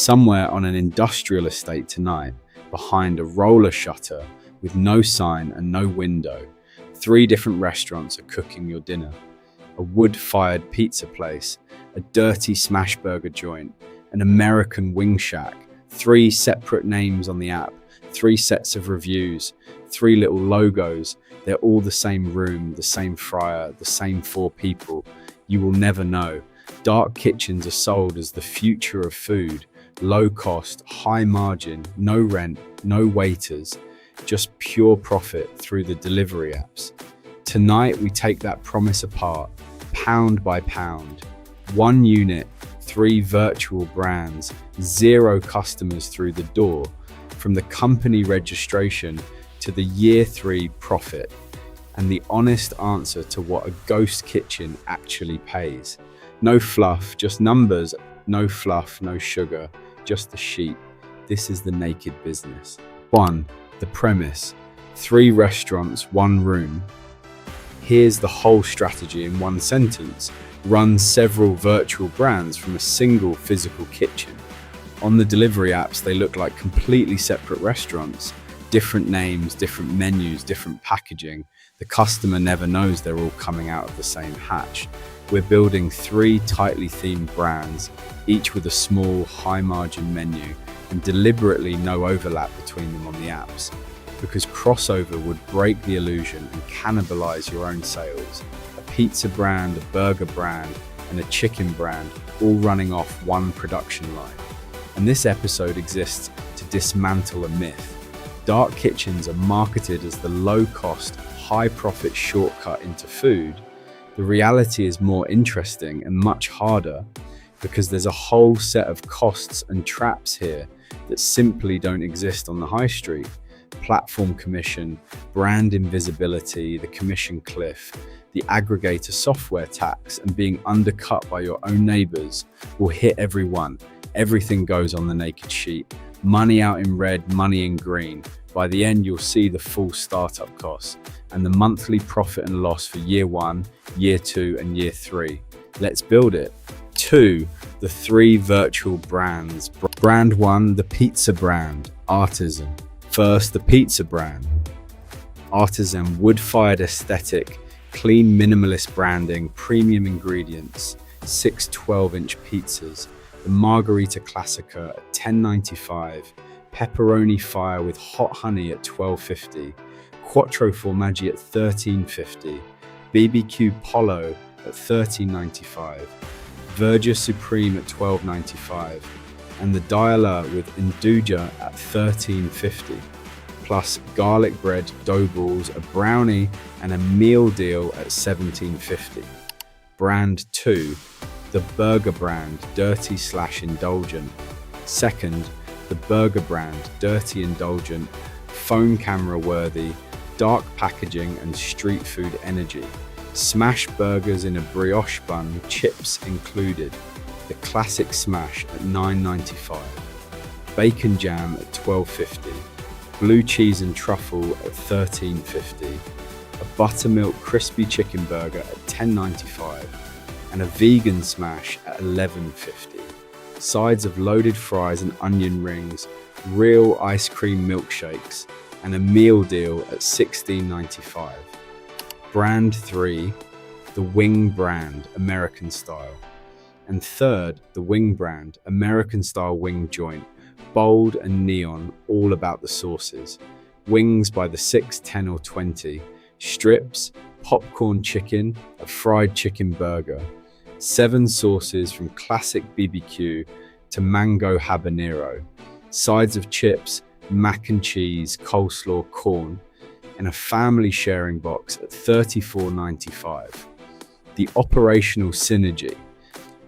somewhere on an industrial estate tonight, behind a roller shutter with no sign and no window, 3 different restaurants are cooking your dinner. A wood-fired pizza place, a dirty smash burger joint, an American wing shack, 3 separate names on the app, 3 sets of reviews, 3 little logos. They're all the same room, the same fryer, the same 4 people. You will never know. Dark kitchens are sold as the future of food. Low cost, high margin, no rent, no waiters, just pure profit through the delivery apps. Tonight we take that promise apart, pound by pound. 1 unit, 3 virtual brands, 0 customers through the door, from the company registration to the year 3 profit, and the honest answer to what a ghost kitchen actually pays. No fluff, just numbers, no fluff, no sugar, just the sheep. This is the naked business. 1. The premise. 3 restaurants, 1 room. Here's the whole strategy in 1 sentence. Run several virtual brands from a single physical kitchen. On the delivery apps, they look like completely separate restaurants. Different names, different menus, different packaging. The customer never knows they're all coming out of the same hatch. We're building 3 tightly themed brands, each with a small, high-margin menu, and deliberately no overlap between them on the apps, because crossover would break the illusion and cannibalize your own sales. A pizza brand, a burger brand, and a chicken brand, all running off 1 production line. And this episode exists to dismantle a myth. Dark kitchens are marketed as the low-cost, high-profit shortcut into food. The reality is more interesting and much harder, because there's a whole set of costs and traps here that simply don't exist on the high street. Platform commission, brand invisibility, the commission cliff, the aggregator software tax, and being undercut by your own neighbors will hit everyone. Everything goes on the naked sheet. Money out in red, money in green. By the end, you'll see the full startup costs and the monthly profit and loss for year 1, year 2, and year 3. Let's build it. 2. The 3 virtual brands. Brand 1, the pizza brand, Artisan. First, the pizza brand. Artisan, wood-fired aesthetic, clean minimalist branding, premium ingredients, 6 12-inch pizzas, the Margherita Classica at $10.95, pepperoni fire with hot honey at $12.50, Quattro Formaggi at $13.50, BBQ Polo at $13.95, Vergia Supreme at $12.95, and the Diala with Induja at $13.50, plus garlic bread, dough balls, a brownie, and a meal deal at $17.50. Brand 2, the burger brand, dirty/indulgent. Second, the burger brand, dirty indulgent, phone camera worthy, dark packaging and street food energy. Smash burgers in a brioche bun, chips included. The classic smash at $9.95. Bacon jam at $12.50. Blue cheese and truffle at $13.50. A buttermilk crispy chicken burger at $10.95. And a vegan smash at $11.50. Sides of loaded fries and onion rings, real ice cream milkshakes, and a meal deal at $16.95. Brand 3, the wing brand, American style. And third, the wing brand, American style wing joint, bold and neon, all about the sauces. Wings by the 6, 10, or 20. Strips, popcorn chicken, a fried chicken burger. 7 sauces from classic BBQ to mango habanero. Sides of chips, mac and cheese, coleslaw, corn, and a family sharing box at $34.95. The operational synergy.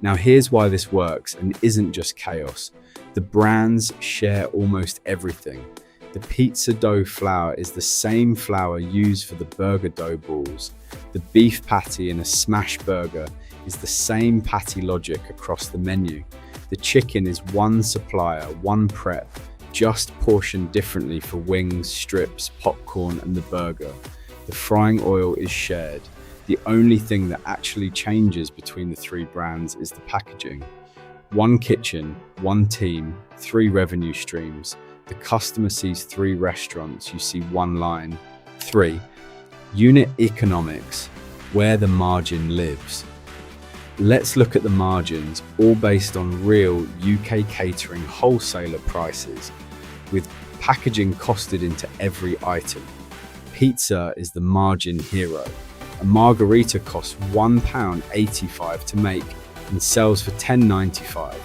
Now here's why this works and isn't just chaos. The brands share almost everything. The pizza dough flour is the same flour used for the burger dough balls. The beef patty in a smash burger is the same patty logic across the menu. The chicken is one supplier, one prep, just portioned differently for wings, strips, popcorn, and the burger. The frying oil is shared. The only thing that actually changes between the 3 brands is the packaging. One kitchen, one team, 3 revenue streams. The customer sees 3 restaurants, you see 1 line. 3. Unit economics, where the margin lives. Let's look at the margins, all based on real UK catering wholesaler prices, with packaging costed into every item. Pizza is the margin hero. A margarita costs £1.85 to make and sells for £10.95.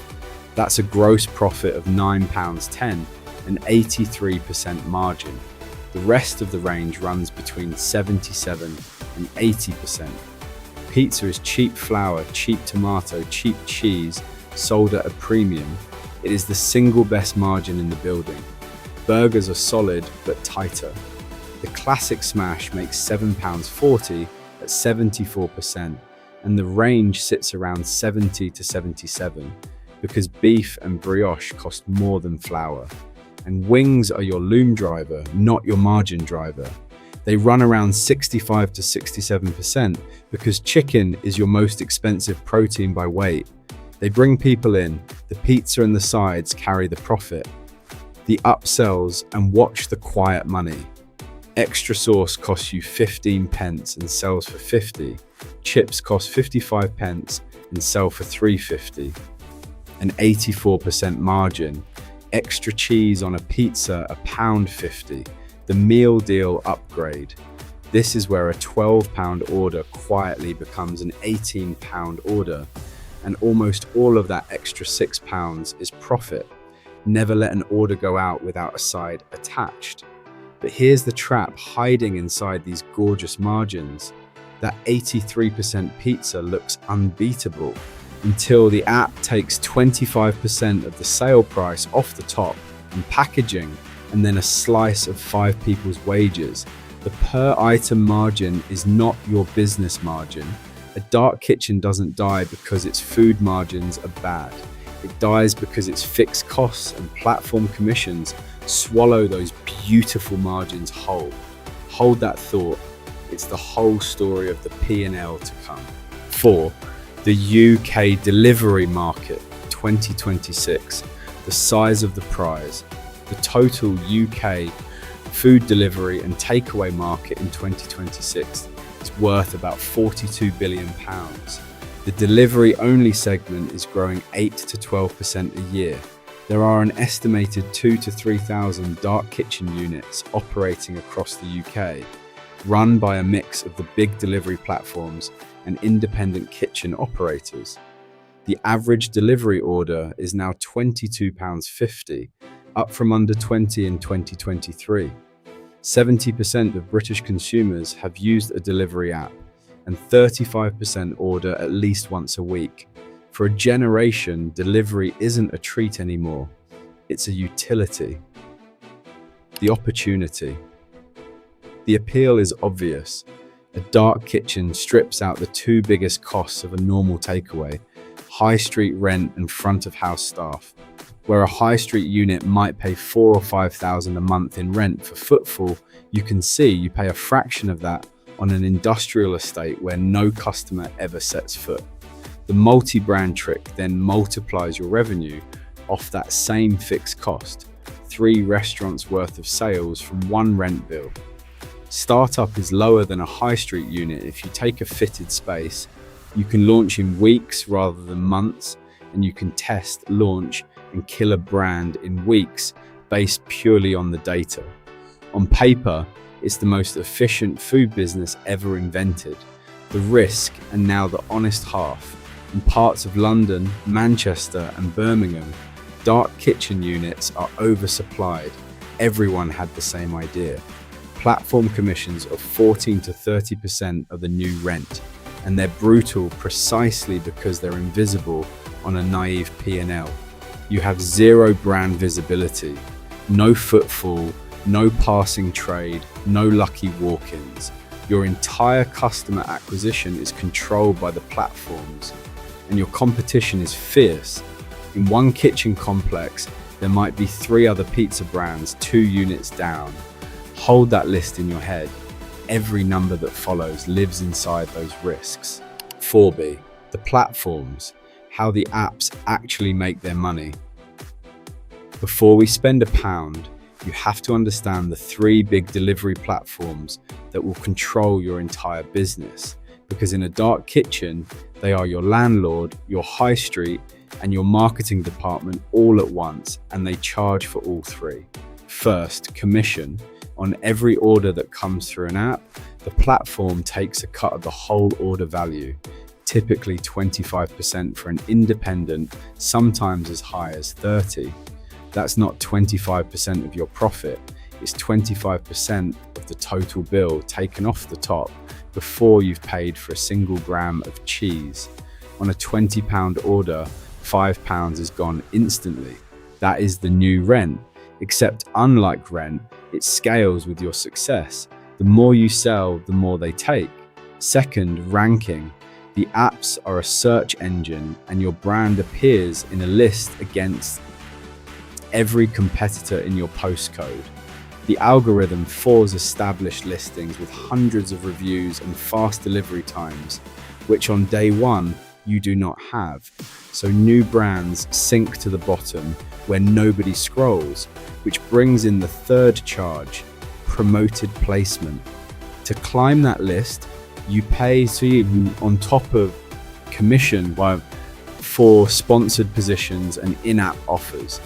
That's a gross profit of £9.10, an 83% margin. The rest of the range runs between 77 and 80%. Pizza is cheap flour, cheap tomato, cheap cheese, sold at a premium. It is the single best margin in the building. Burgers are solid but tighter. The classic smash makes £7.40 at 74%, and the range sits around 70 to 77 because beef and brioche cost more than flour. And wings are your loom driver, not your margin driver. They run around 65 to 67% because chicken is your most expensive protein by weight. They bring people in, the pizza and the sides carry the profit. The upsells, and watch the quiet money. Extra sauce costs you 15 pence and sells for 50. Chips cost 55 pence and sell for 3.50. An 84% margin. Extra cheese on a pizza, £1.50. The meal deal upgrade. This is where a £12 order quietly becomes an £18 order, and almost all of that extra £6 is profit. Never let an order go out without a side attached. But here's the trap hiding inside these gorgeous margins. That 83% pizza looks unbeatable until the app takes 25% of the sale price off the top and packaging, and then a slice of 5 people's wages. The per item margin is not your business margin. A dark kitchen doesn't die because its food margins are bad. It dies because its fixed costs and platform commissions swallow those beautiful margins whole. Hold that thought. It's the whole story of the P&L to come. 4. The UK delivery market 2026. The size of the prize. The total UK food delivery and takeaway market in 2026 is worth about £42 billion. The delivery-only segment is growing 8 to 12% a year. There are an estimated 2,000 to 3,000 dark kitchen units operating across the UK, run by a mix of the big delivery platforms and independent kitchen operators. The average delivery order is now £22.50, up from under 20 in 2023. 70% of British consumers have used a delivery app, and 35% order at least once a week. For a generation, delivery isn't a treat anymore. It's a utility. The opportunity. The appeal is obvious. A dark kitchen strips out the 2 biggest costs of a normal takeaway: high street rent and front of house staff. Where a high street unit might pay 4,000 or 5,000 a month in rent for footfall, you can see you pay a fraction of that on an industrial estate where no customer ever sets foot. The multi-brand trick then multiplies your revenue off that same fixed cost, 3 restaurants worth of sales from 1 rent bill. Startup is lower than a high street unit. If you take a fitted space, you can launch in weeks rather than months, and you can test, launch, and kill a brand in weeks based purely on the data. On paper, it's the most efficient food business ever invented. The risk, and now the honest half. In parts of London, Manchester, and Birmingham, dark kitchen units are oversupplied. Everyone had the same idea. Platform commissions of 14 to 30% of the new rent, and they're brutal precisely because they're invisible on a naive P&L. You have 0 brand visibility, no footfall, no passing trade, no lucky walk-ins. Your entire customer acquisition is controlled by the platforms, and your competition is fierce. In one kitchen complex, there might be 3 other pizza brands 2 units down. Hold that list in your head. Every number that follows lives inside those risks. 4B, the platforms. how the apps actually make their money. Before we spend £1, you have to understand the 3 big delivery platforms that will control your entire business. Because in a dark kitchen, they are your landlord, your high street, and your marketing department all at once, and they charge for all 3. First, commission. On every order that comes through an app, the platform takes a cut of the whole order value, typically 25% for an independent, sometimes as high as 30%. That's not 25% of your profit, it's 25% of the total bill taken off the top before you've paid for a single gram of cheese. On a £20 order, £5 is gone instantly. That is the new rent, except unlike rent, it scales with your success. The more you sell, the more they take. Second, ranking. The apps are a search engine and your brand appears in a list against every competitor in your postcode. The algorithm forces established listings with hundreds of reviews and fast delivery times, which on day one you do not have. So new brands sink to the bottom where nobody scrolls, which brings in the third charge, promoted placement. To climb that list, you pay on top of commission for sponsored positions and in-app offers.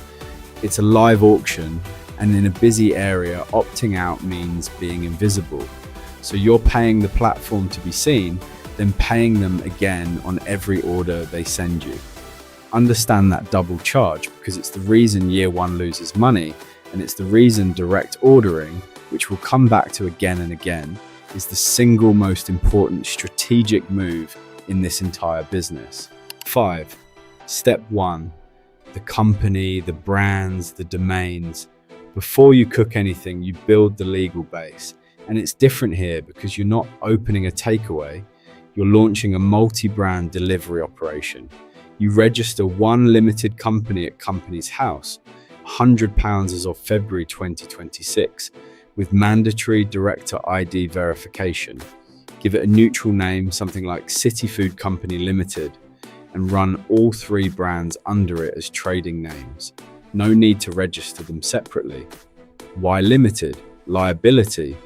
It's a live auction, and in a busy area, opting out means being invisible. So you're paying the platform to be seen, then paying them again on every order they send you. Understand that double charge, because it's the reason year one loses money, and it's the reason direct ordering, which we'll come back to again and again, is the single most important strategic move in this entire business. 5. Step 1. The company, the brands, the domains. Before you cook anything, you build the legal base. And it's different here because you're not opening a takeaway, you're launching a multi-brand delivery operation. You register one limited company at Companies House, £100 as of February 2026, with mandatory director ID verification. Give it a neutral name, something like City Food Company Limited, and run all 3 brands under it as trading names. No need to register them separately. Why limited? Liability.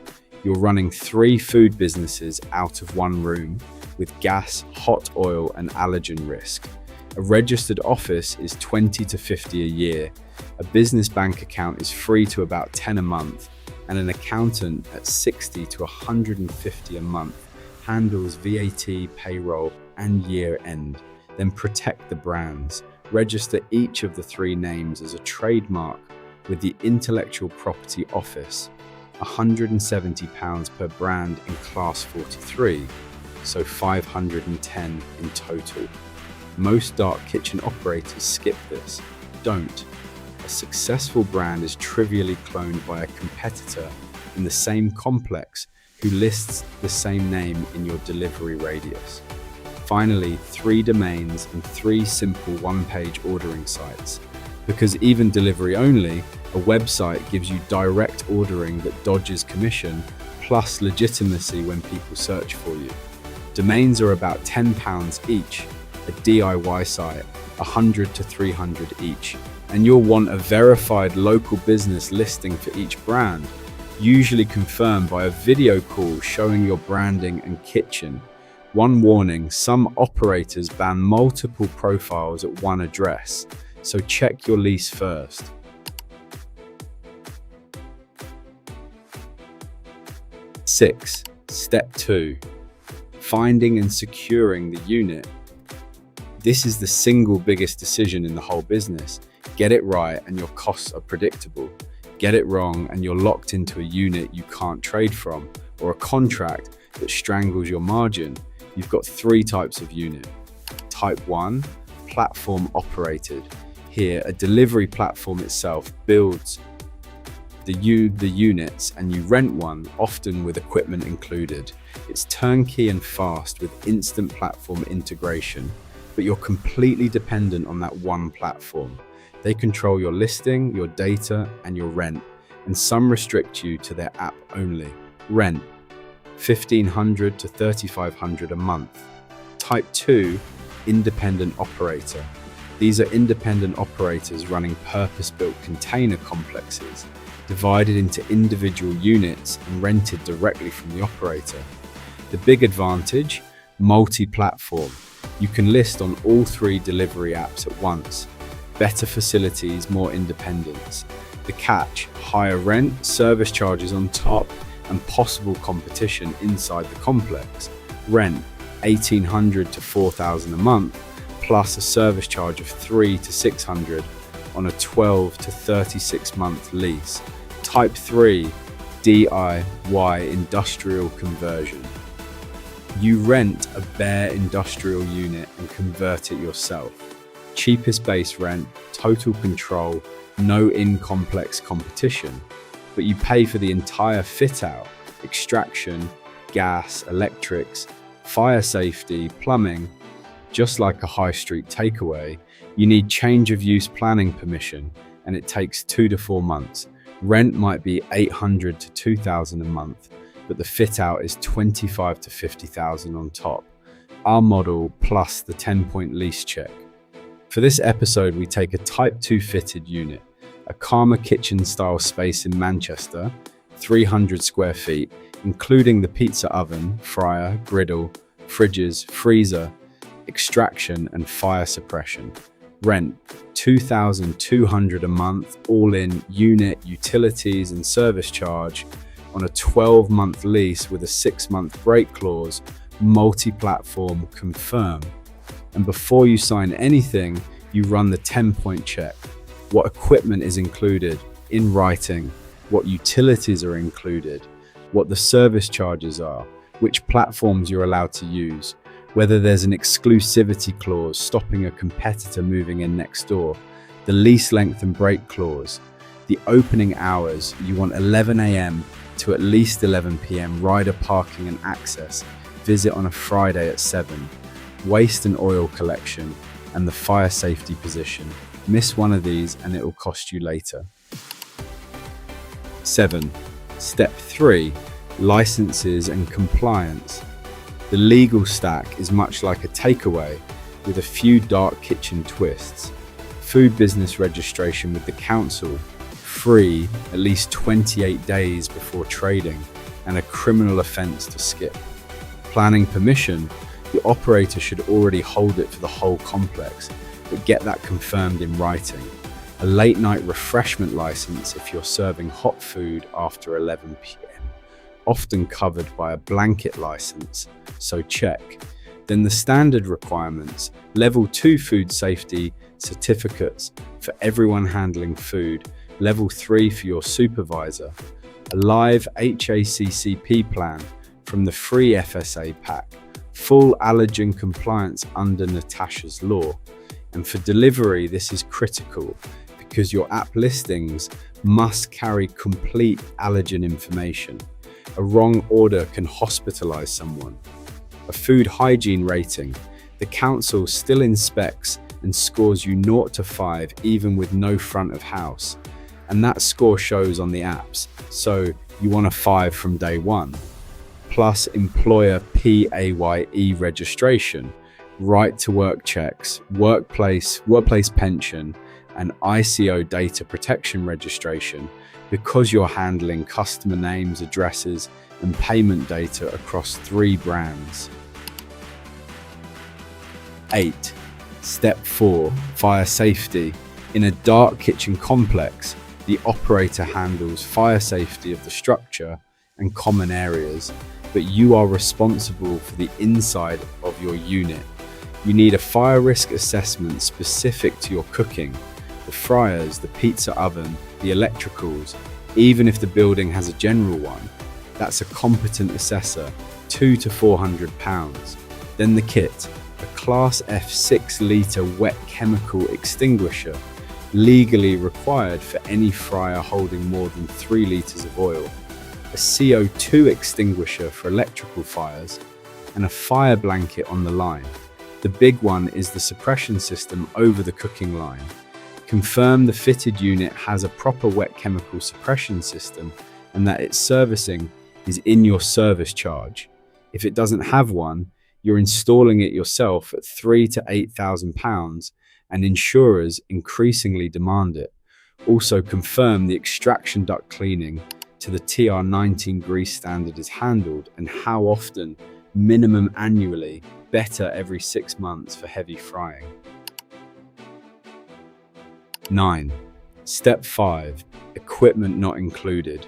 You're running 3 food businesses out of one room with gas, hot oil, and allergen risk. A registered office is 20 to 50 a year. A business bank account is free to about 10 a month, and an accountant at 60 to 150 a month handles VAT, payroll, and year end. Then protect the brands. Register each of the 3 names as a trademark with the Intellectual Property Office. £170 per brand in Class 43, so 510 in total. Most dark kitchen operators skip this. Don't. A successful brand is trivially cloned by a competitor in the same complex who lists the same name in your delivery radius. Finally, 3 domains and 3 simple one-page ordering sites. Because even delivery only, a website gives you direct ordering that dodges commission, plus legitimacy when people search for you. Domains are about £10 each, a DIY site, 100 to 300 each. And you'll want a verified local business listing for each brand, usually confirmed by a video call showing your branding and kitchen. One warning, some operators ban multiple profiles at one address, so check your lease first. Six, step 2, finding and securing the unit. This is the single biggest decision in the whole business. Get it right and your costs are predictable. Get it wrong and you're locked into a unit you can't trade from, or a contract that strangles your margin. You've got 3 types of unit. Type 1, platform operated. Here, a delivery platform itself builds the units and you rent one, often with equipment included. It's turnkey and fast with instant platform integration, but you're completely dependent on that one platform. They control your listing, your data, and your rent, and some restrict you to their app only. Rent, $1,500 to $3,500 a month. Type 2, independent operator. These are independent operators running purpose-built container complexes, divided into individual units and rented directly from the operator. The big advantage? Multi-platform. You can list on all 3 delivery apps at once. Better facilities, more independence. The catch? Higher rent, service charges on top, and possible competition inside the complex. Rent, $1,800 to $4,000 a month, plus a service charge of $300 to $600 on a 12 to 36 month lease. Type 3, DIY industrial conversion. You rent a bare industrial unit and convert it yourself. Cheapest base rent, total control, no in-complex competition, but you pay for the entire fit-out, extraction, gas, electrics, fire safety, plumbing. Just like a high street takeaway, you need change of use planning permission, and it takes 2 to 4 months. Rent might be $800 to $2,000 a month, but the fit-out is $25,000 to $50,000 on top. Our model plus the 10-point lease check. For this episode, we take a Type 2 fitted unit, a Karma kitchen-style space in Manchester, 300 square feet, including the pizza oven, fryer, griddle, fridges, freezer, extraction, and fire suppression. Rent, $2,200 a month, all in unit, utilities, and service charge, on a 12-month lease with a 6-month break clause, multi-platform, confirm. And before you sign anything, you run the 10-point check. What equipment is included in writing, what utilities are included, what the service charges are, which platforms you're allowed to use, whether there's an exclusivity clause stopping a competitor moving in next door, the lease length and break clause, the opening hours, you want 11 a.m. to at least 11 p.m. rider parking and access, visit on a Friday at 7, waste and oil collection, and the fire safety position. Miss one of these and it will cost you later. 7. Step 3, licenses and compliance. The legal stack is much like a takeaway with a few dark kitchen twists. Food business registration with the council, free at least 28 days before trading, and a criminal offence to skip. Planning permission, the operator should already hold it for the whole complex, but get that confirmed in writing. A late night refreshment license if you're serving hot food after 11 p.m, often covered by a blanket license, so check. Then the standard requirements, level 2 food safety certificates for everyone handling food, level 3 for your supervisor, a live HACCP plan from the free FSA pack, full allergen compliance under Natasha's law. And for delivery, this is critical because your app listings must carry complete allergen information. A wrong order can hospitalize someone. A food hygiene rating, the council still inspects and scores you 0 to 5 even with no front of house. And that score shows on the apps, so you want a 5 from day 1. Plus employer PAYE registration, right to work checks, workplace pension, and ICO data protection registration because you're handling customer names, addresses, and payment data across 3 brands. 8. Step 4, fire safety. In a dark kitchen complex, the operator handles fire safety of the structure and common areas, but you are responsible for the inside of your unit. You need a fire risk assessment specific to your cooking, the fryers, the pizza oven, the electricals, even if the building has a general one. That's a competent assessor, £200 to £400. Then the kit, a Class F 6-litre wet chemical extinguisher, legally required for any fryer holding more than 3 litres of oil, a CO2 extinguisher for electrical fires, and a fire blanket on the line. The big one is the suppression system over the cooking line. Confirm the fitted unit has a proper wet chemical suppression system and that its servicing is in your service charge. If it doesn't have one, You're installing it yourself at £3,000 to £8,000, and insurers increasingly demand it. Also confirm the extraction duct cleaning to the TR19 grease standard is handled and how often, minimum annually, better every 6 months for heavy frying. 9. Step 5. Equipment not included.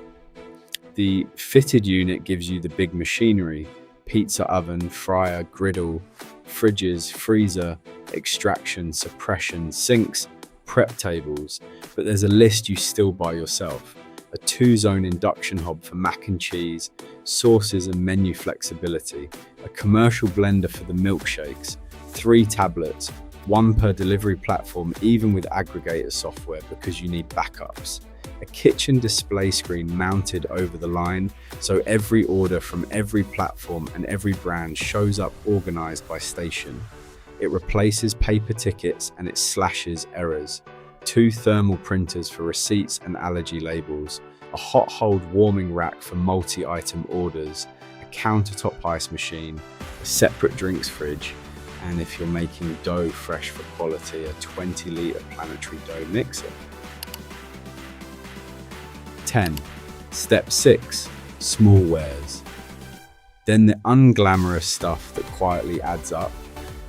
The fitted unit gives you the big machinery: pizza oven, fryer, griddle, fridges, freezer, extraction, suppression, sinks, prep tables, but there's a list you still buy yourself. A 2-zone induction hob for mac and cheese, sauces and menu flexibility, a commercial blender for the milkshakes, 3 tablets, 1 per delivery platform even with aggregator software because you need backups. A kitchen display screen mounted over the line so every order from every platform and every brand shows up organized by station. It replaces paper tickets and it slashes errors. 2 thermal printers for receipts and allergy labels, a hot hold warming rack for multi-item orders, a countertop ice machine, a separate drinks fridge, and if you're making dough fresh for quality, a 20-litre planetary dough mixer. 10. Step 6. Smallwares. Then the unglamorous stuff that quietly adds up,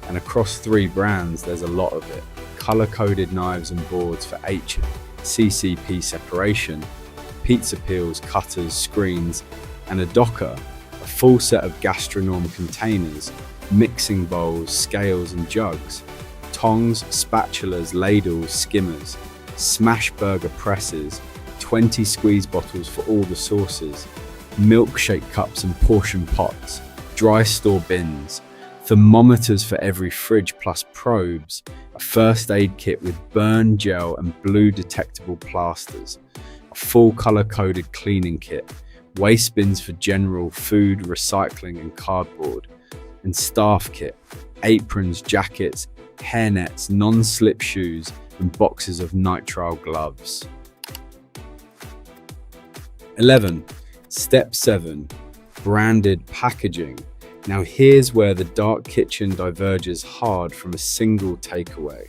and across 3 brands there's a lot of it. Color-coded knives and boards for HCCP separation, pizza peels, cutters, screens, and a docker, a full set of gastronome containers, mixing bowls, scales and jugs, tongs, spatulas, ladles, skimmers, smash burger presses, 20 squeeze bottles for all the sauces, milkshake cups and portion pots, dry store bins, thermometers for every fridge plus probes, a first aid kit with burn gel and blue detectable plasters, a full color-coded cleaning kit, waste bins for general food, recycling and cardboard, and staff kit, aprons, jackets, hairnets, non-slip shoes, and boxes of nitrile gloves. 11. Step 7. Branded packaging. Now here's where the dark kitchen diverges hard from a single takeaway.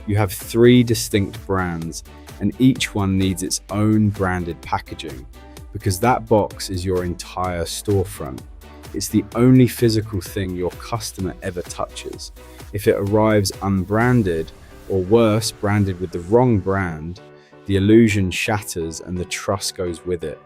You have 3 distinct brands, and each one needs its own branded packaging, because that box is your entire storefront. It's the only physical thing your customer ever touches. If it arrives unbranded, or worse, branded with the wrong brand, the illusion shatters and the trust goes with it.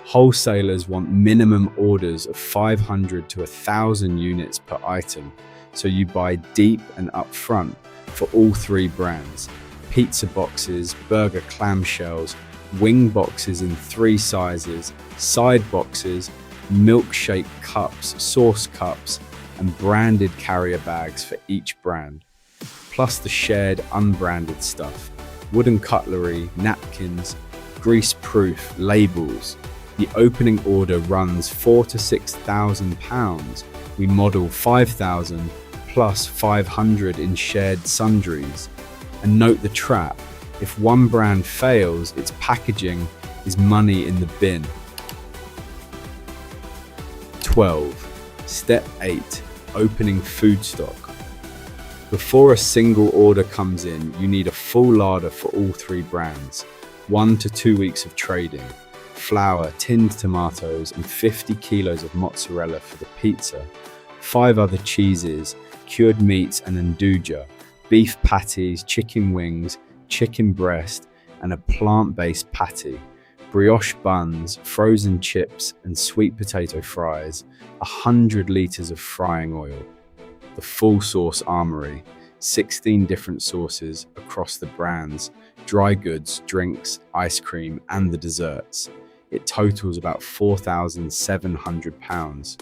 Wholesalers want minimum orders of 500 to 1,000 units per item, so you buy deep and upfront for all 3 brands. Pizza boxes, burger clamshells, wing boxes in 3 sizes, side boxes, milkshake cups, sauce cups, and branded carrier bags for each brand. Plus the shared unbranded stuff, wooden cutlery, napkins, grease-proof labels. The opening order runs £4,000 to £6,000. We model 5,000 plus 500 in shared sundries. And note the trap: if one brand fails, its packaging is money in the bin. 12. Step 8. Opening food stock. Before a single order comes in, you need a full larder for all 3 brands, 1 to 2 weeks of trading, flour, tinned tomatoes, and 50 kilos of mozzarella for the pizza, 5 other cheeses, cured meats and nduja, beef patties, chicken wings, chicken breast, and a plant-based patty, brioche buns, frozen chips, and sweet potato fries, 100 litres of frying oil. The full sauce armory, 16 different sauces across the brands, dry goods, drinks, ice cream, and the desserts. It totals about £4,700.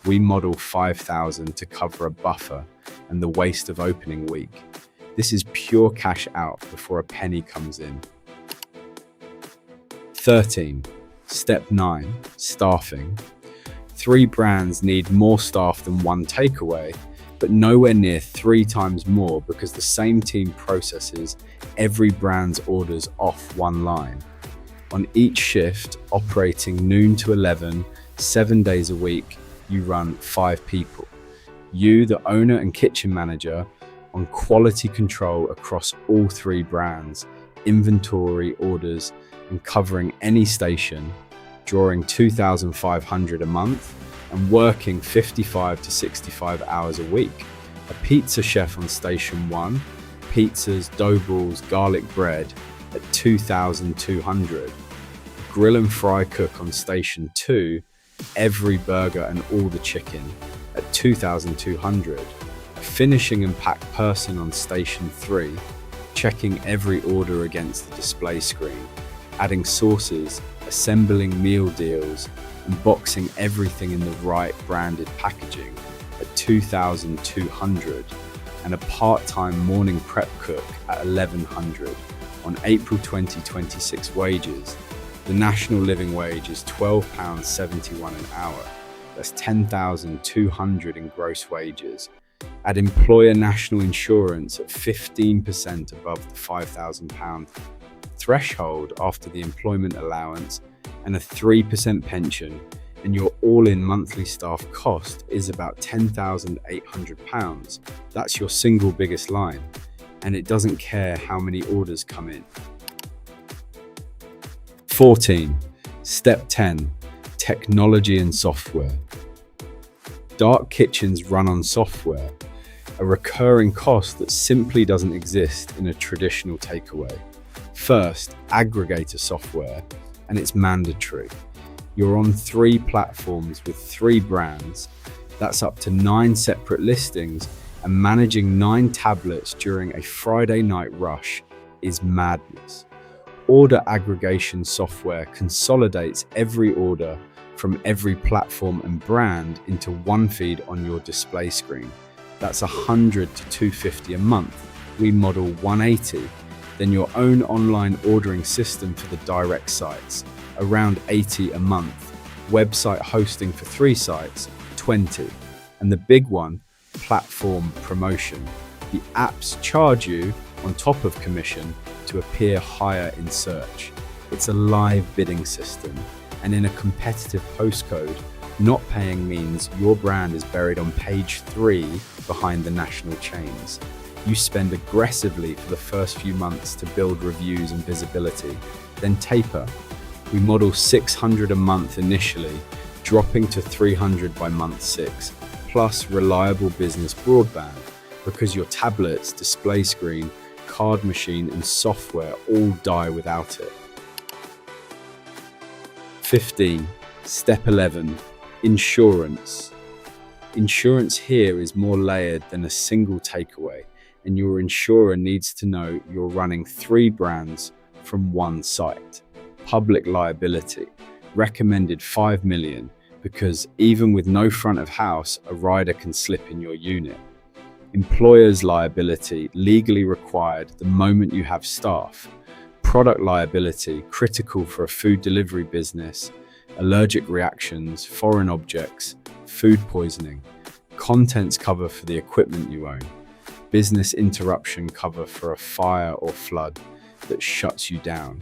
We model 5,000 to cover a buffer and the waste of opening week. This is pure cash out before a penny comes in. 13. Step 9. Staffing. 3 brands need more staff than 1 takeaway, but nowhere near 3 times more because the same team processes every brand's orders off one line. On each shift, operating noon to 11, 7 days a week, you run 5 people. You, the owner and kitchen manager, on quality control across all three brands, inventory, orders, and covering any station, drawing 2,500 a month and working 55 to 65 hours a week. A pizza chef on station 1, pizzas, dough balls, garlic bread at 2,200. A grill and fry cook on station 2, every burger and all the chicken at 2,200. A finishing and pack person on station 3, checking every order against the display screen, adding sauces, assembling meal deals, and boxing everything in the right branded packaging at 2,200, and a part-time morning prep cook at 1,100. On April 2026 wages, the national living wage is £12.71 an hour. That's 10,200 in gross wages. Add employer national insurance at 15% above the £5,000 threshold after the employment allowance, and a 3% pension, and your all-in monthly staff cost is about £10,800. That's your single biggest line, and it doesn't care how many orders come in. 14. Step 10. Technology and software. Dark kitchens run on software, a recurring cost that simply doesn't exist in a traditional takeaway. First, aggregator software, and it's mandatory. You're on 3 platforms with 3 brands. That's up to 9 separate listings, and managing 9 tablets during a Friday night rush is madness. Order aggregation software consolidates every order from every platform and brand into one feed on your display screen. That's $100 to $250 a month. We model 180. Then your own online ordering system for the direct sites, around $80 a month. Website hosting for 3 sites, $20. And the big one, platform promotion. The apps charge you on top of commission to appear higher in search. It's a live bidding system, and in a competitive postcode, not paying means your brand is buried on page 3 behind the national chains. You spend aggressively for the first few months to build reviews and visibility, then taper. We model 600 a month initially, dropping to 300 by month 6, plus reliable business broadband, because your tablets, display screen, card machine, and software all die without it. 15. Step 11. Insurance. Insurance here is more layered than a single takeaway, and your insurer needs to know you're running 3 brands from one site. Public liability, recommended 5 million, because even with no front of house, a rider can slip in your unit. Employer's liability, legally required the moment you have staff. Product liability, critical for a food delivery business. Allergic reactions, foreign objects, food poisoning. Contents cover for the equipment you own. Business interruption cover for a fire or flood that shuts you down.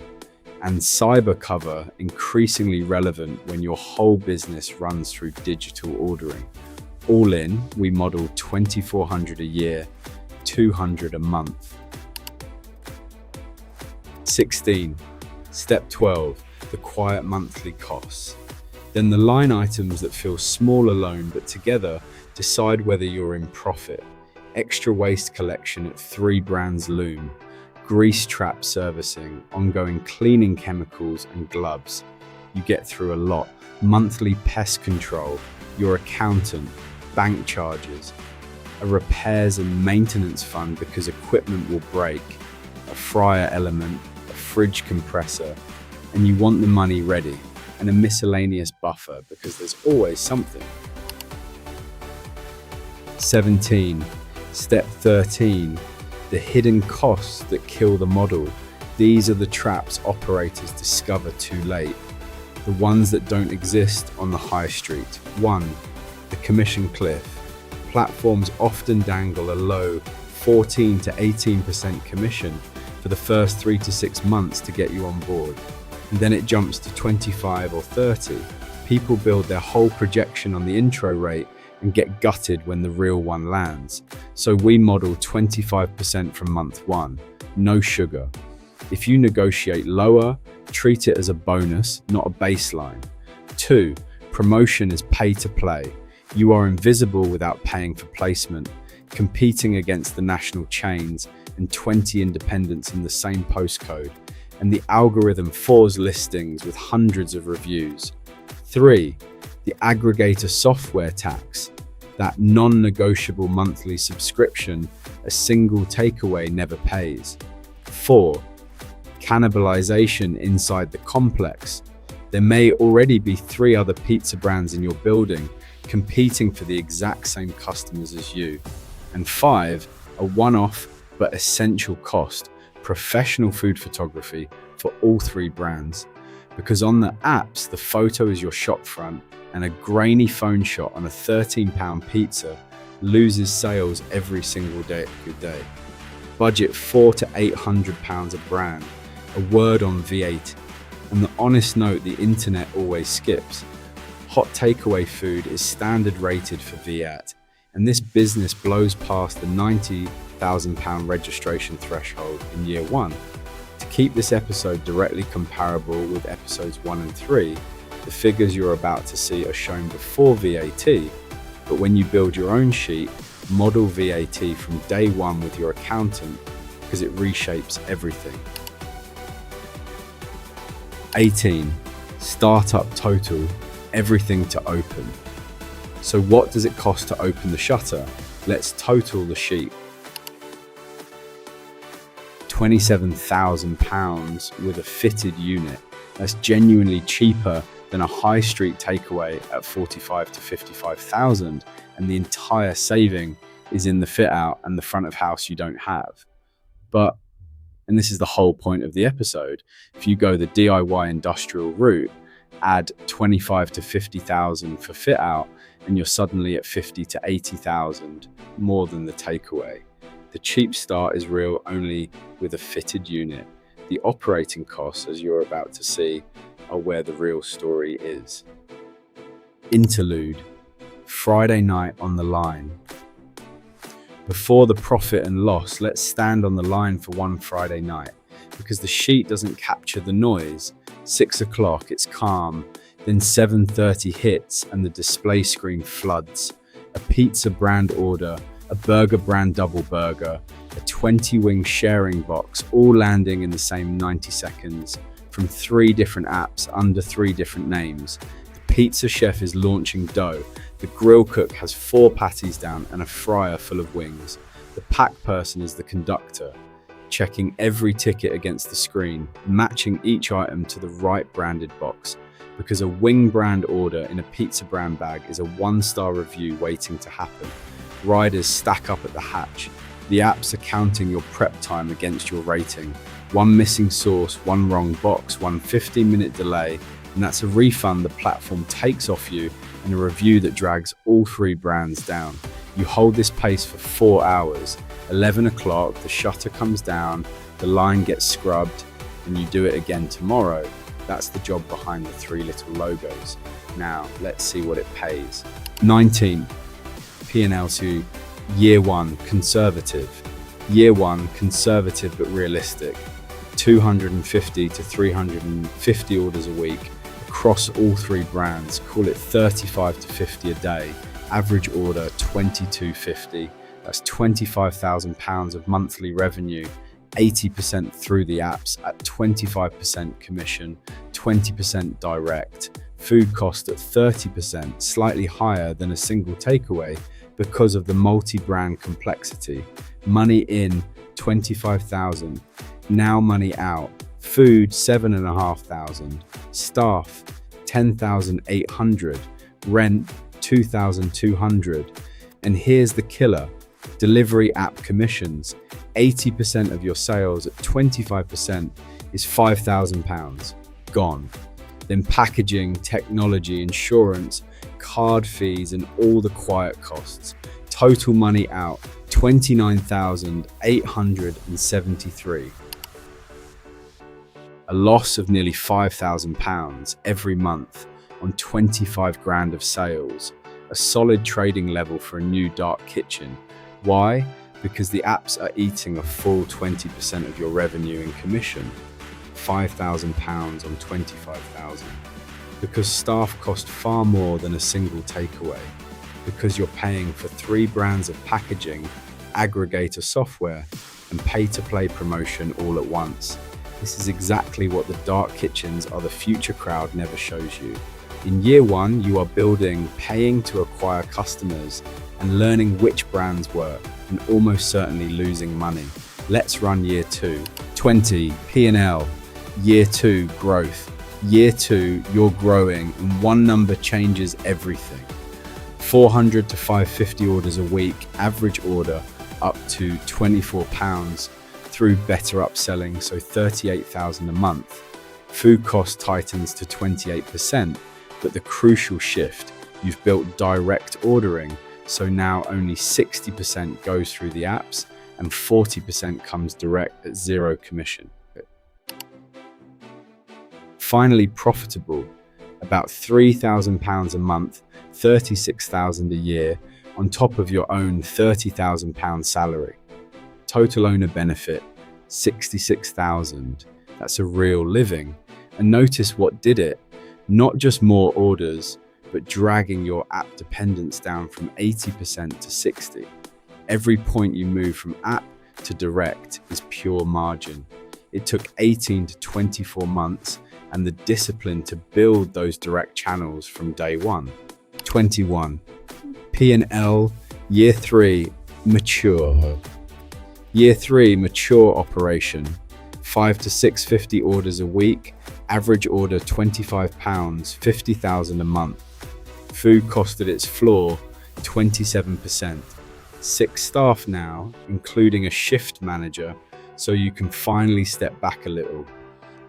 And cyber cover, increasingly relevant when your whole business runs through digital ordering. All in, we model $2,400 a year, $200 a month. 16. Step 12. The quiet monthly costs. Then the line items that feel small alone but together decide whether you're in profit. Extra waste collection at 3 brands loom. Grease trap servicing, ongoing cleaning chemicals and gloves. You get through a lot. Monthly pest control, your accountant, bank charges, a repairs and maintenance fund because equipment will break, a fryer element, a fridge compressor, and you want the money ready, and a miscellaneous buffer because there's always something. 17. Step 13. The hidden costs that kill the model. These are the traps operators discover too late. The ones that don't exist on the high street. 1. The commission cliff. Platforms often dangle a low 14 to 18% commission for the first 3 to 6 months to get you on board. And then it jumps to 25 or 30. People build their whole projection on the intro rate and get gutted when the real one lands. So we model 25% from month one, no sugar. If you negotiate lower, treat it as a bonus, not a baseline. 2. Promotion is pay to play. You are invisible without paying for placement, competing against the national chains and 20 independents in the same postcode, and the algorithm fours listings with hundreds of reviews. 3. The aggregator software tax, that non-negotiable monthly subscription a single takeaway never pays. 4. Cannibalization inside the complex. There may already be 3 other pizza brands in your building competing for the exact same customers as you. And 5, a one-off but essential cost, professional food photography for all 3 brands. Because on the apps, the photo is your shop front, and a grainy phone shot on a £13 pizza loses sales every single day. Budget £400 to £800 a brand, a word on V8, and the honest note the internet always skips. Hot takeaway food is standard rated for VAT, and this business blows past the £90,000 registration threshold in year 1. To keep this episode directly comparable with episodes 1 and 3, the figures you're about to see are shown before VAT, but when you build your own sheet, model VAT from day 1 with your accountant, because it reshapes everything. 18. Startup total, everything to open. So what does it cost to open the shutter? Let's total the sheet. £27,000 with a fitted unit. That's genuinely cheaper than a high street takeaway at 45 to 55,000, and the entire saving is in the fit out and the front of house you don't have. But, and this is the whole point of the episode, if you go the DIY industrial route, add 25 to 50,000 for fit out, and you're suddenly at 50 to 80,000 more than the takeaway. The cheap start is real only with a fitted unit. The operating costs, as you're about to see, are where the real story is. Interlude. Friday night on the line. Before the profit and loss, let's stand on the line for one Friday night, because the sheet doesn't capture the noise. 6 o'clock, it's calm. Then 7:30 hits and the display screen floods. A pizza brand order, a burger brand double burger, a 20-wing sharing box, all landing in the same 90 seconds from 3 different apps under 3 different names. The pizza chef is launching dough. The grill cook has 4 patties down and a fryer full of wings. The pack person is the conductor, checking every ticket against the screen, matching each item to the right branded box. Because a wing brand order in a pizza brand bag is a 1-star review waiting to happen. Riders stack up at the hatch. The apps are counting your prep time against your rating. 1 missing sauce, 1 wrong box, 1 15-minute delay, and that's a refund the platform takes off you and a review that drags all 3 brands down. You hold this pace for 4 hours. 11 o'clock, the shutter comes down, the line gets scrubbed, and you do it again tomorrow. That's the job behind the 3 little logos. Now, let's see what it pays. 19. P&L to year 1, conservative. Year 1, conservative but realistic. 250 to 350 orders a week across all 3 brands. Call it 35 to 50 a day. Average order, 22.50. That's £25,000 of monthly revenue. 80% through the apps at 25% commission, 20% direct. Food cost at 30%, slightly higher than a single takeaway because of the multi-brand complexity. Money in, 25,000. Now money out. Food, 7,500. Staff, 10,800. Rent, 2,200. And here's the killer. Delivery app commissions. 80% of your sales at 25% is £5,000. Gone. Then packaging, technology, insurance, card fees, and all the quiet costs. Total money out, £29,873. A loss of nearly £5,000 every month on 25 grand of sales. a solid trading level for a new dark kitchen. Why? Because the apps are eating a full 20% of your revenue in commission, £5,000 on 25,000. Because staff cost far more than a single takeaway. Because you're paying for 3 brands of packaging, aggregator software, and pay-to-play promotion all at once. This is exactly what the dark kitchens are the future crowd never shows you. In year 1, you are building, paying to acquire customers, and learning which brands work, and almost certainly losing money. Let's run year 2. 20 P&L. Year 2 growth. Year 2, you're growing, and one number changes everything. 400 to 550 orders a week, average order up to £24 through better upselling, so 38,000 a month. Food cost tightens to 28%, but the crucial shift, you've built direct ordering, so now only 60% goes through the apps and 40% comes direct at zero commission. Finally profitable, about £3,000 a month, 36,000 a year, on top of your own £30,000 salary. Total owner benefit, 66,000. That's a real living. And notice what did it. Not just more orders, but dragging your app dependence down from 80% to 60. Every point you move from app to direct is pure margin. It took 18 to 24 months and the discipline to build those direct channels from day 1. 21. P&L, year 3, mature. Year 3, mature operation. 5 to 650 orders a week, average order £25, 50,000 a month. Food cost at its floor, 27%. 6 staff now, including a shift manager, so you can finally step back a little.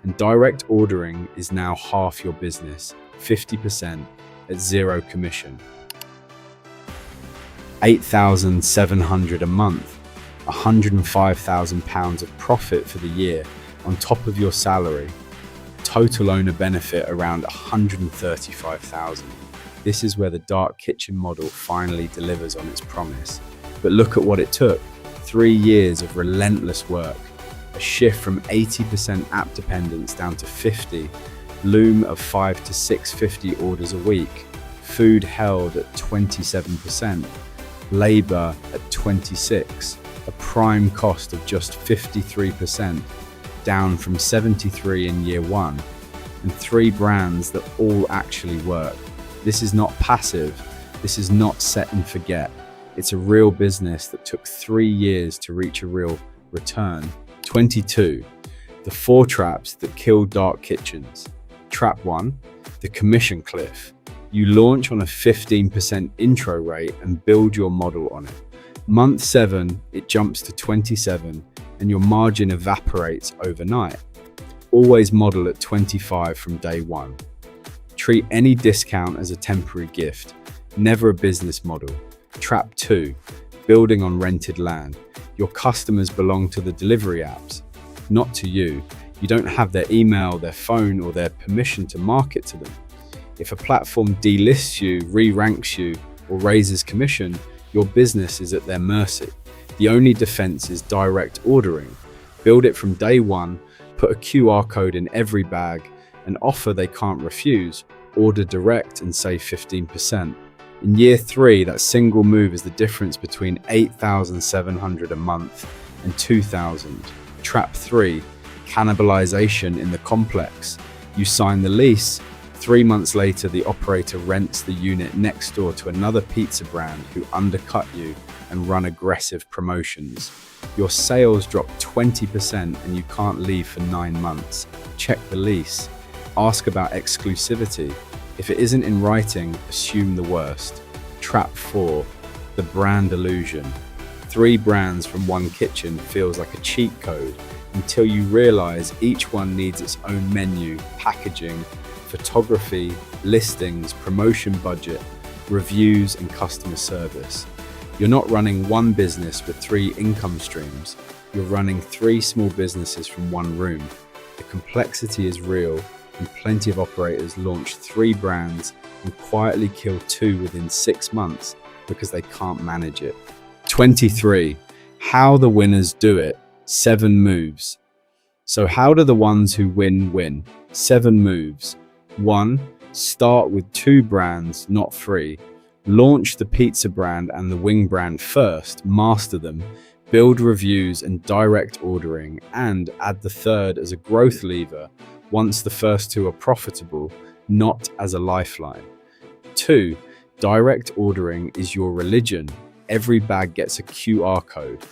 And direct ordering is now half your business, 50% at zero commission. 8,700 a month, £105,000 of profit for the year on top of your salary. Total owner benefit around 135,000. This is where the dark kitchen model finally delivers on its promise. But look at what it took. 3 years of relentless work. A shift from 80% app dependence down to 50. Loom of 5 to 650 orders a week. Food held at 27%. Labor at 26%. A prime cost of just 53%, down from 73 in year 1. And 3 brands that all actually work. This is not passive. This is not set and forget. It's a real business that took 3 years to reach a real return. 22. The 4 traps that kill dark kitchens. Trap 1, the commission cliff. You launch on a 15% intro rate and build your model on it. Month 7, it jumps to 27 and your margin evaporates overnight. Always model at 25 from day 1. Treat any discount as a temporary gift, never a business model. Trap 2, building on rented land. Your customers belong to the delivery apps, not to you. You don't have their email, their phone, or their permission to market to them. If a platform delists you, re-ranks you, or raises commission, your business is at their mercy. The only defense is direct ordering. Build it from day 1, put a QR code in every bag, an offer they can't refuse, order direct and save 15%. In year 3, that single move is the difference between 8,700 a month and 2,000. Trap 3, cannibalization in the complex. You sign the lease. 3 months later, the operator rents the unit next door to another pizza brand who undercut you and run aggressive promotions. Your sales drop 20% and you can't leave for 9 months. Check the lease. Ask about exclusivity. If it isn't in writing, assume the worst. Trap 4, the brand illusion. 3 brands from one kitchen feels like a cheat code until you realize each one needs its own menu, packaging, photography, listings, promotion budget, reviews, and customer service. You're not running one business with 3 income streams. You're running 3 small businesses from one room. The complexity is real, and plenty of operators launch 3 brands and quietly kill 2 within 6 months because they can't manage it. 23. How the winners do it. 7 moves. So how do the ones who win? 7 moves. 1. Start with 2 brands, not 3. Launch the pizza brand and the wing brand first, master them, build reviews and direct ordering, and add the third as a growth lever once the first 2 are profitable, not as a lifeline. 2. Direct ordering is your religion. Every bag gets a QR code.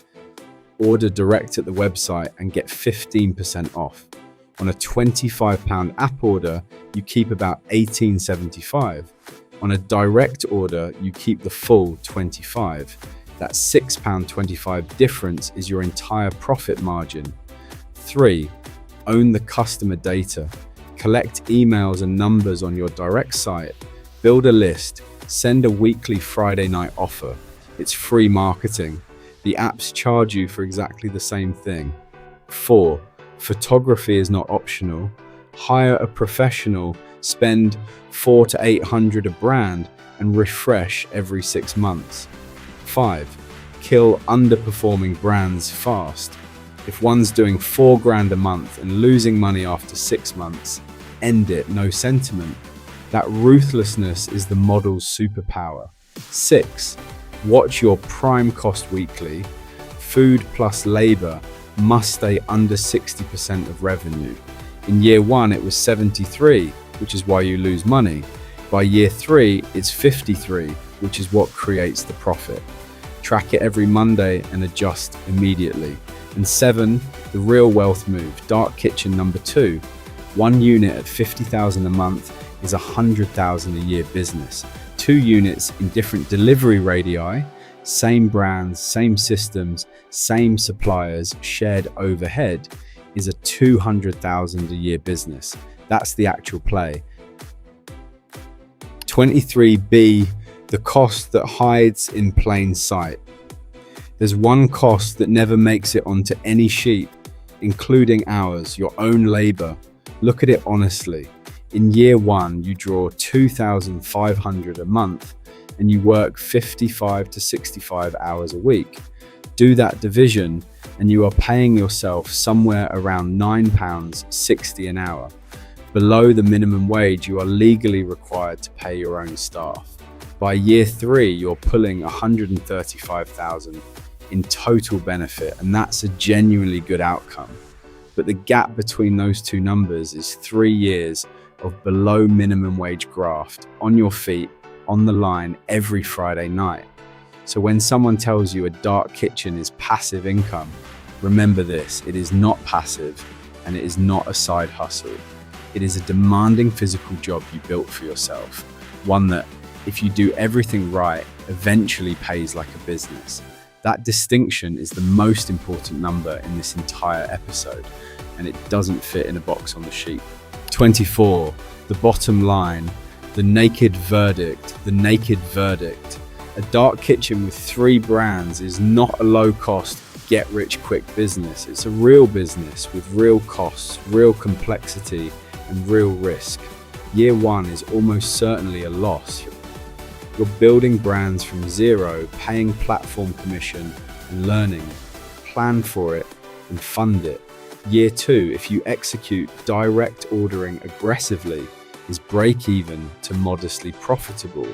Order direct at the website and get 15% off. On a £25 app order, you keep about $18.75. On a direct order, you keep the full $25. That £6.25 difference is your entire profit margin. 3. Own the customer data. Collect emails and numbers on your direct site. Build a list. Send a weekly Friday night offer. It's free marketing. The apps charge you for exactly the same thing. 4. Photography is not optional. Hire a professional, spend $400 to $800 a brand, and refresh every 6 months. 5. Kill underperforming brands fast. If one's doing $4,000 a month and losing money after 6 months, end it, no sentiment. That ruthlessness is the model's superpower. 6. Watch your prime cost weekly. Food plus labor must stay under 60% of revenue. In year 1, it was 73, which is why you lose money. By year 3, it's 53, which is what creates the profit. Track it every Monday and adjust immediately. And 7, the real wealth move, dark kitchen number 2. 1 unit at $50,000 a month is $100,000 a year business. 2 units in different delivery radii, same brands, same systems, same suppliers, shared overhead, is a $200,000 a year business. That's the actual play. 23B, the cost that hides in plain sight. There's one cost that never makes it onto any sheet, including ours, your own labor. Look at it honestly. In year 1, you draw $2,500 a month and you work 55 to 65 hours a week. Do that division and you are paying yourself somewhere around £9.60 an hour. Below the minimum wage, you are legally required to pay your own staff. By year 3, you're pulling $135,000 in total benefit, and that's a genuinely good outcome. But the gap between those 2 numbers is 3 years of below minimum wage graft, on your feet, on the line every Friday night. So when someone tells you a dark kitchen is passive income, remember this: it is not passive and it is not a side hustle. It is a demanding physical job you built for yourself, one that, if you do everything right, eventually pays like a business. That distinction is the most important number in this entire episode, and it doesn't fit in a box on the sheet. 24, the bottom line, the naked verdict, the naked verdict. A dark kitchen with 3 brands is not a low-cost, get-rich-quick business. It's a real business with real costs, real complexity, and real risk. Year 1 is almost certainly a loss. You're building brands from zero, paying platform commission and learning. Plan for it and fund it. Year 2, if you execute direct ordering aggressively, is break even to modestly profitable.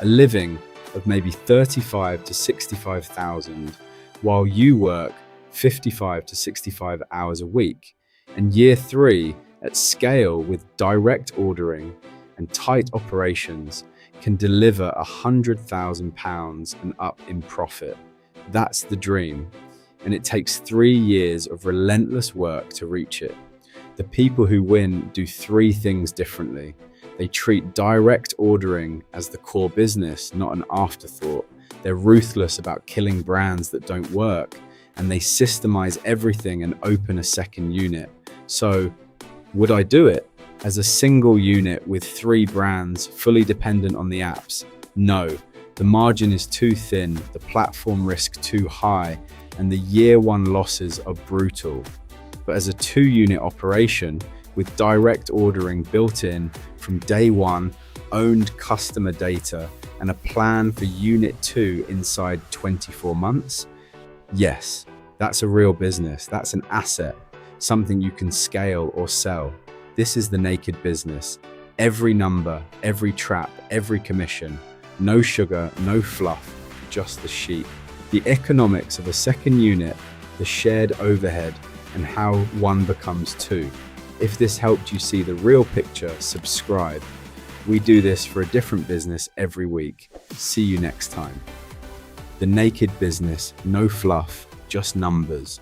A living of maybe 35 to 65,000 while you work 55 to 65 hours a week. And year 3, at scale with direct ordering and tight operations, can deliver £100,000 and up in profit. That's the dream. And it takes 3 years of relentless work to reach it. The people who win do 3 things differently. They treat direct ordering as the core business, not an afterthought. They're ruthless about killing brands that don't work, and they systemize everything and open a second unit. So, would I do it? As a single unit with 3 brands, fully dependent on the apps? No. The margin is too thin, the platform risk too high, and the year 1 losses are brutal. But as a 2-unit operation, with direct ordering built in from day 1, owned customer data, and a plan for Unit 2 inside 24 months? Yes, that's a real business. That's an asset, something you can scale or sell. This is the naked business. Every number, every trap, every commission. No sugar, no fluff, just the sheep. The economics of a second unit, the shared overhead, and how one becomes two. If this helped you see the real picture, subscribe. We do this for a different business every week. See you next time. The naked business, no fluff, just numbers.